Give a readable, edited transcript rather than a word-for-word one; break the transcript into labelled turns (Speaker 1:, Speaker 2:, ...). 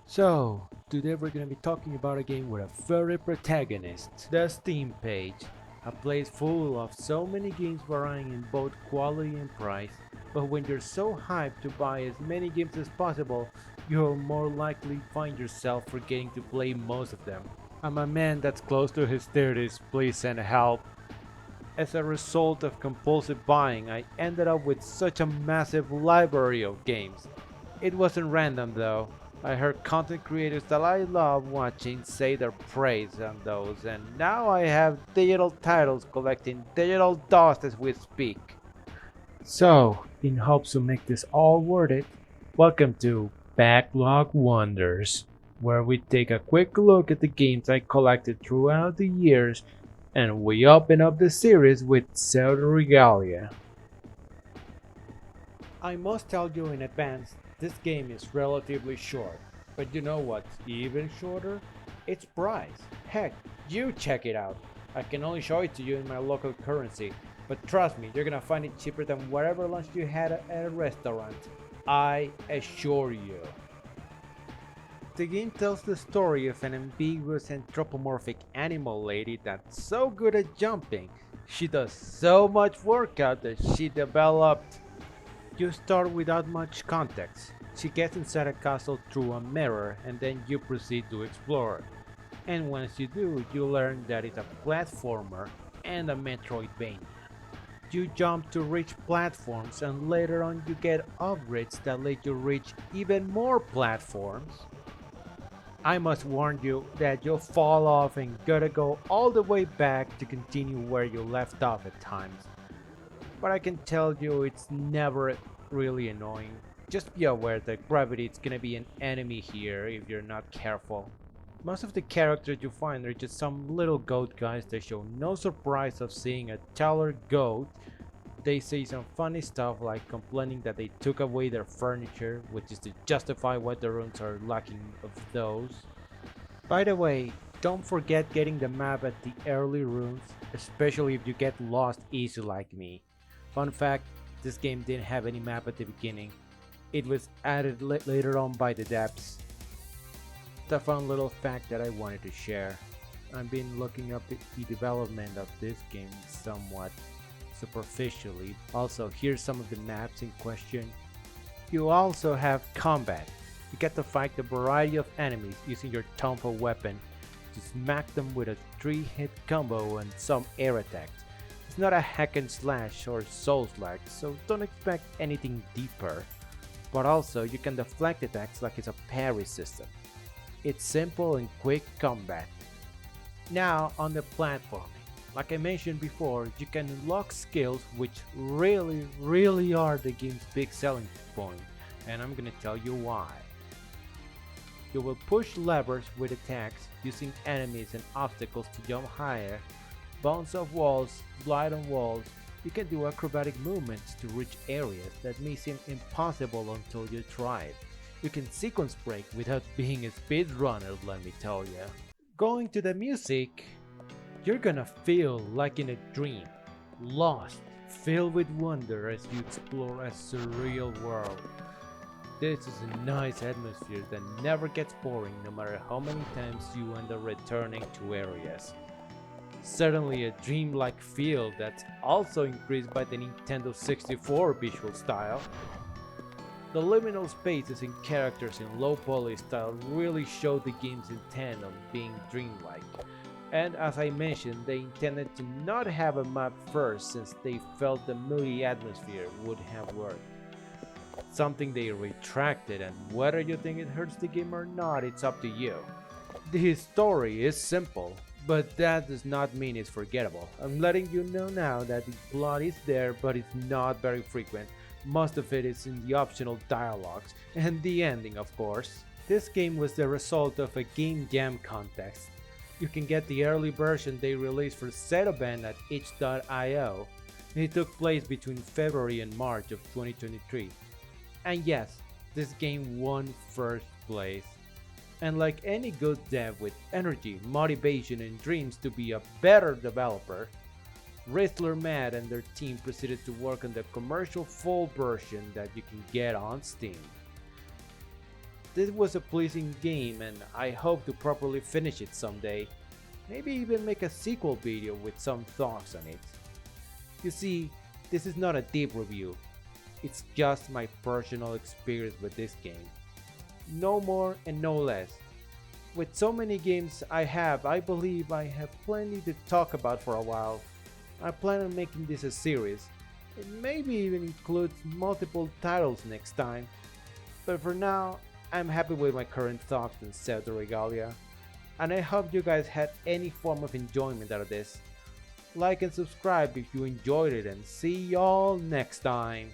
Speaker 1: So, today we're gonna be talking about a game with a furry protagonist, the Steam page. A place full of so many games varying in both quality and price, but when you're so hyped to buy as many games as possible, you'll more likely find yourself forgetting to play most of them. I'm a man that's close to his 30s, please send help. As a result of compulsive buying, I ended up with such a massive library of games. It wasn't random though. I heard content creators that I love watching say their praise on those, and now I have digital titles collecting digital dust as we speak. So, in hopes to make this all worth it, welcome to Backlog Wonders, where we take a quick look at the games I collected throughout the years and we open up the series with Pseudoregalia. I must tell you in advance, this game is relatively short, but you know what's even shorter? Its price. Heck, you check it out. I can only show it to you in my local currency, but trust me, you're gonna find it cheaper than whatever lunch you had at a restaurant. I assure you. The game tells the story of an ambiguous anthropomorphic animal lady that's so good at jumping. She does so much workout that she developed. You start without much context. She gets inside a castle through a mirror and then you proceed to explore. And once you do, you learn that it's a platformer and a Metroidvania. You jump to reach platforms and later on you get upgrades that let you reach even more platforms. I must warn you that you'll fall off and gotta go all the way back to continue where you left off at times. But I can tell you it's never really annoying. Just be aware that gravity is gonna be an enemy here if you're not careful. Most of the characters you find are just some little goat guys that show no surprise of seeing a taller goat. They say some funny stuff like complaining that they took away their furniture, which is to justify why the rooms are lacking of those. By the way, don't forget getting the map at the early rooms, especially if you get lost easy like me. Fun fact, this game didn't have any map at the beginning. It was added later on by the devs. It's a fun little fact that I wanted to share. I've been looking up the development of this game somewhat superficially. Also, here's some of the maps in question. You also have combat. You get to fight a variety of enemies using your tonfa weapon to smack them with a 3-hit combo and some air attacks. It's not a hack and slash or Souls-like, so don't expect anything deeper. But also, you can deflect attacks like it's a parry system. It's simple and quick combat. Now on the platforming. Like I mentioned before, you can unlock skills which really are the game's big selling point, and I'm gonna tell you why. You will push levers with attacks using enemies and obstacles to jump higher, bounce off walls, glide on walls. You can do acrobatic movements to reach areas that may seem impossible until you try it. You can sequence break without being a speedrunner, let me tell you. Going to the music, you're gonna feel like in a dream, lost, filled with wonder as you explore a surreal world. This is a nice atmosphere that never gets boring no matter how many times you end up returning to areas. Certainly a dreamlike feel that's also increased by the Nintendo 64 visual style. The liminal spaces and characters in low poly style really show the game's intent on being dreamlike. And as I mentioned, they intended to not have a map first since they felt the moody atmosphere would have worked. Something they retracted, and whether you think it hurts the game or not, it's up to you. The story is simple, but that does not mean it's forgettable. I'm letting you know now that the plot is there, but it's not very frequent. Most of it is in the optional dialogues, and the ending, of course. This game was the result of a Game Jam contest. You can get the early version they released for Zetaban at itch.io. It took place between February and March of 2023. And yes, this game won first place. And like any good dev with energy, motivation, and dreams to be a better developer, Rizzler Matt and their team proceeded to work on the commercial full version that you can get on Steam. This was a pleasing game and I hope to properly finish it someday. Maybe even make a sequel video with some thoughts on it. You see, this is not a deep review. It's just my personal experience with this game. No more and no less. With so many games I believe I have plenty to talk about for a while. I plan on making this a series. It maybe even includes multiple titles next time. But for now, I'm happy with my current thoughts on Pseudoregalia. And I hope you guys had any form of enjoyment out of this. Like and subscribe if you enjoyed it and see y'all next time.